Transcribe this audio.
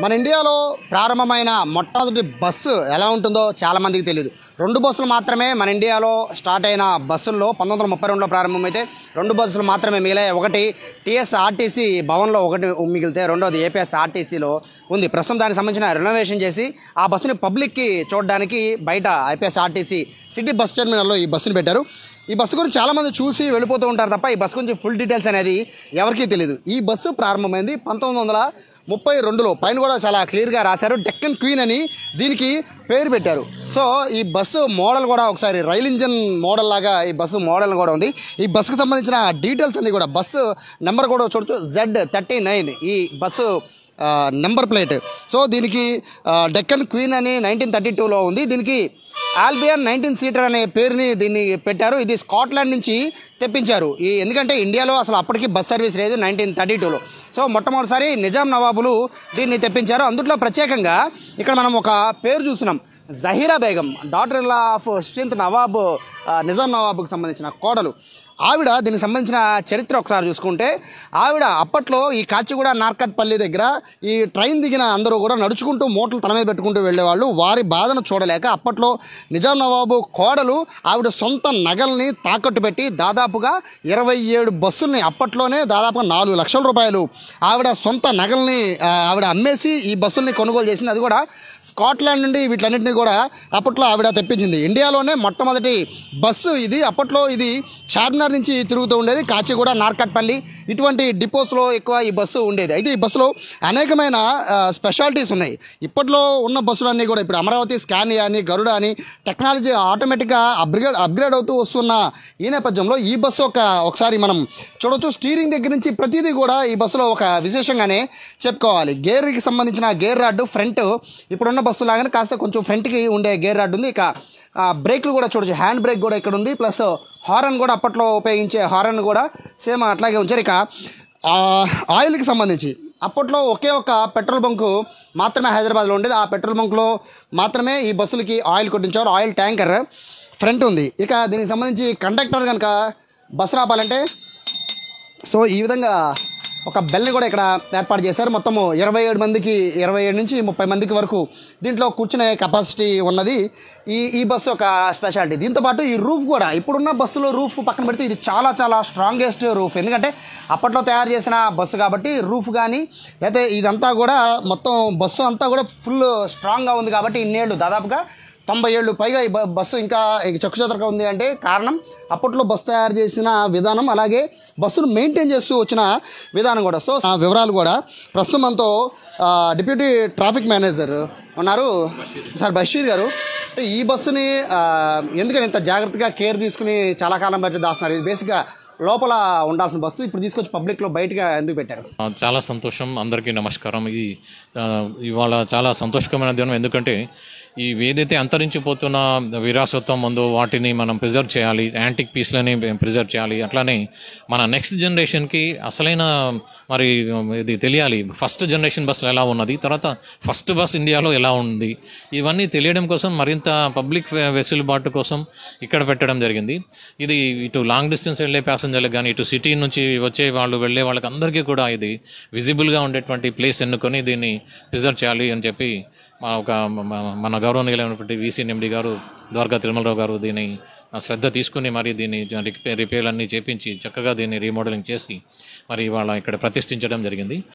మన ఇండియాలో ప్రారంభమైన మొట్టమొదటి బస్సు ఎలా ఉంటుందో చాలామందికి తెలియదు. 2 బస్సులు మాత్రమే మన ఇండియాలో స్టార్ట్ అయిన బస్సుల్లో 1932లో ప్రారంభమైతే 2 బస్సులు మాత్రమే మిగిలాయి. ఒకటి టీఎస్ఆర్టీసీ భవన్లో ఒకటి మిగిలితే రెండోది ఏపీఎస్ఆర్టీసీలో ఉంది. ప్రస్తుతం దానికి సంబంధించిన రెనోవేషన్ చేసి ఆ బస్సుని పబ్లిక్కి చూడడానికి బయట ఐపీఎస్ఆర్టీసీ సిటీ బస్ టెర్మినల్లో ఈ బస్సుని పెట్టారు. ఈ బస్సు గురించి చాలామంది చూసి వెళ్ళిపోతూ ఉంటారు తప్ప ఈ బస్సు గురించి ఫుల్ డీటెయిల్స్ అనేది ఎవరికీ తెలియదు. ఈ బస్సు ప్రారంభమైంది 1932లో. పైన కూడా చాలా క్లియర్గా రాశారు, డెక్కన్ క్వీన్ అని దీనికి పేరు పెట్టారు. సో ఈ బస్సు మోడల్ కూడా ఒకసారి రైల్ ఇంజన్ మోడల్ లాగా ఈ బస్సు మోడల్ కూడా ఉంది. ఈ బస్సుకు సంబంధించిన డీటెయిల్స్ అన్నీ కూడా బస్సు నెంబర్ కూడా చూడొచ్చు, Z39 ఈ బస్సు నెంబర్ ప్లేట్. సో దీనికి డెక్కన్ క్వీన్ అని 1932లో ఉంది. దీనికి ఆల్బియన్ 19 సీటర్ అనే పేరుని దీన్ని పెట్టారు. ఇది స్కాట్లాండ్ నుంచి తెప్పించారు. ఎందుకంటే ఇండియాలో అసలు అప్పటికి బస్ సర్వీస్ లేదు 1932లో. సో మొట్టమొదటిసారి నిజాం నవాబులు దీన్ని తెప్పించారు. అందులో ప్రత్యేకంగా ఇక్కడ మనం ఒక పేరు చూస్తున్నాం, Zahira Begum, daughter in law of 16th nawab, Nizam నవాబుకి సంబంధించిన కోడలు. ఆవిడ దీనికి సంబంధించిన చరిత్ర ఒకసారి చూసుకుంటే, ఆవిడ అప్పట్లో ఈ కాచిగూడ నార్కట్పల్లి దగ్గర ఈ ట్రైన్ దిగిన అందరూ కూడా నడుచుకుంటూ మూటలు తల మీద పెట్టుకుంటూ వెళ్ళేవాళ్ళు. వారి బాధను చూడలేక అప్పట్లో నిజాం నవాబు కోడలు ఆవిడ సొంత నగల్ని తాకట్టు పెట్టి దాదాపుగా 27 బస్సుల్ని, అప్పట్లోనే దాదాపుగా 4 లక్షల రూపాయలు ఆవిడ సొంత నగల్ని ఆవిడ అమ్మేసి ఈ బస్సుల్ని కొనుగోలు చేసింది. అది కూడా స్కాట్లాండ్ నుండి వీటన్నిటిని కూడా అప్పట్లో ఆవిడ తెప్పించింది. ఇండియాలోనే మొట్టమొదటి బస్సు ఇది. అప్పట్లో ఇది చార్మినార్ నుంచి తిరుగుతూ ఉండేది. కాచిగూడ, నార్కట్పల్లి ఇటువంటి డిపోస్లో ఎక్కువ ఈ బస్సు ఉండేది. అయితే ఈ బస్సులో అనేకమైన స్పెషాలిటీస్ ఉన్నాయి. ఇప్పట్లో ఉన్న బస్సులన్నీ కూడా ఇప్పుడు అమరావతి, స్కానియా అని, గరుడ అని టెక్నాలజీ ఆటోమేటిక్గా అప్గ్రేడ్ అవుతూ వస్తున్న ఈ నేపథ్యంలో ఈ బస్సు ఒకసారి మనం చూడవచ్చు. స్టీరింగ్ దగ్గర నుంచి ప్రతిదీ కూడా ఈ బస్సులో ఒక విశేషంగానే చెప్పుకోవాలి. గేర్కి సంబంధించిన గేర్ రాడ్ ఫ్రంట్ ఇప్పుడున్న బస్సు లాగానే కాస్త కొంచెం ఫ్రంట్కి ఉండే గేర్ రాడ్ ఉంది. ఇక బ్రేక్లు కూడా చూడొచ్చు, హ్యాండ్ బ్రేక్ కూడా ఇక్కడ ఉంది. ప్లస్ హారన్ కూడా అప్పట్లో ఉపయోగించే హారన్ కూడా సేమ్ అట్లాగే ఉంచారు. ఇక ఆయిల్కి సంబంధించి అప్పట్లో ఒకే ఒక పెట్రోల్ బంకు మాత్రమే హైదరాబాద్లో ఉండేది. ఆ పెట్రోల్ బంకులో మాత్రమే ఈ బస్సులకి ఆయిల్ కొట్టించారు. ఆయిల్ ట్యాంకర్ ఫ్రంట్ ఉంది. ఇక దీనికి సంబంధించి కండక్టర్ కనుక బస్సు రాపాలంటే సో ఈ విధంగా ఒక బెల్ని కూడా ఇక్కడ ఏర్పాటు చేశారు. మొత్తము 27 నుంచి 30 మందికి వరకు దీంట్లో కూర్చునే కెపాసిటీ ఉన్నది ఈ బస్సు ఒక స్పెషాలిటీ. దీంతోపాటు ఈ రూఫ్ కూడా ఇప్పుడున్న బస్సులో రూఫ్ పక్కన పెడితే ఇది చాలా చాలా స్ట్రాంగెస్ట్ రూఫ్. ఎందుకంటే అప్పట్లో తయారు చేసిన బస్సు కాబట్టి రూఫ్ కానీ లేకపోతే ఇదంతా కూడా మొత్తం బస్సు అంతా కూడా ఫుల్ స్ట్రాంగ్గా ఉంది. కాబట్టి ఇన్నేళ్ళు దాదాపుగా 90 ఏళ్ళు పైగా ఈ బస్సు ఇంకా చెక్కుచెదరగా ఉంది. అంటే కారణం అప్పట్లో బస్సు తయారు చేసిన విధానం, అలాగే బస్సును మెయింటైన్ చేస్తూ వచ్చిన విధానం కూడా. సో ఆ వివరాలు కూడా ప్రస్తుతం మనతో డిప్యూటీ ట్రాఫిక్ మేనేజర్ ఉన్నారు సార్ బషీర్ గారు. ఈ బస్సుని ఎందుకని ఇంత జాగ్రత్తగా కేర్ తీసుకుని చాలా కాలం బట్టి దాస్తున్నారు? ఇది బేసిక్గా లోపల ఉండాల్సిన బస్సు ఇప్పుడు తీసుకొచ్చి పబ్లిక్లో బయటగా ఎందుకు పెట్టారు? చాలా సంతోషం, అందరికీ నమస్కారం. ఇవాళ చాలా సంతోషకరమైన దినం. ఎందుకంటే ఏదైతే అంతరించిపోతున్న విరాసత్వం ఉందో వాటిని మనం ప్రిజర్వ్ చేయాలి, యాంటిక్ పీస్లని ప్రిజర్వ్ చేయాలి. అట్లానే మన నెక్స్ట్ జనరేషన్కి అసలైన మరి ఇది తెలియాలి. ఫస్ట్ జనరేషన్ బస్సులు ఎలా ఉన్నది, తర్వాత ఫస్ట్ బస్ ఇండియాలో ఎలా ఉంది, ఇవన్నీ తెలియడం కోసం మరింత పబ్లిక్ వెసులుబాటు కోసం ఇక్కడ పెట్టడం జరిగింది. ఇది ఇటు లాంగ్ డిస్టెన్స్ వెళ్ళే ప్యాసింజర్లకు కానీ ఇటు సిటీ నుంచి వచ్చే వాళ్ళు వెళ్ళే వాళ్ళకి అందరికీ కూడా ఇది విజిబుల్గా ఉండేటువంటి ప్లేస్ ఎన్నుకొని దీన్ని ప్రిజర్వ్ చేయాలి అని చెప్పి మన గౌరవనీయులైనటువంటి VCNMD గారు ద్వారకా తిరుమలరావు గారు దీన్ని శ్రద్ధ తీసుకుని మరి దీన్ని రిపేర్లు అన్నీ చేపించి చక్కగా దీన్ని రీమోడలింగ్ చేసి మరి ఇవాళ ఇక్కడ ప్రతిష్ఠించడం జరిగింది.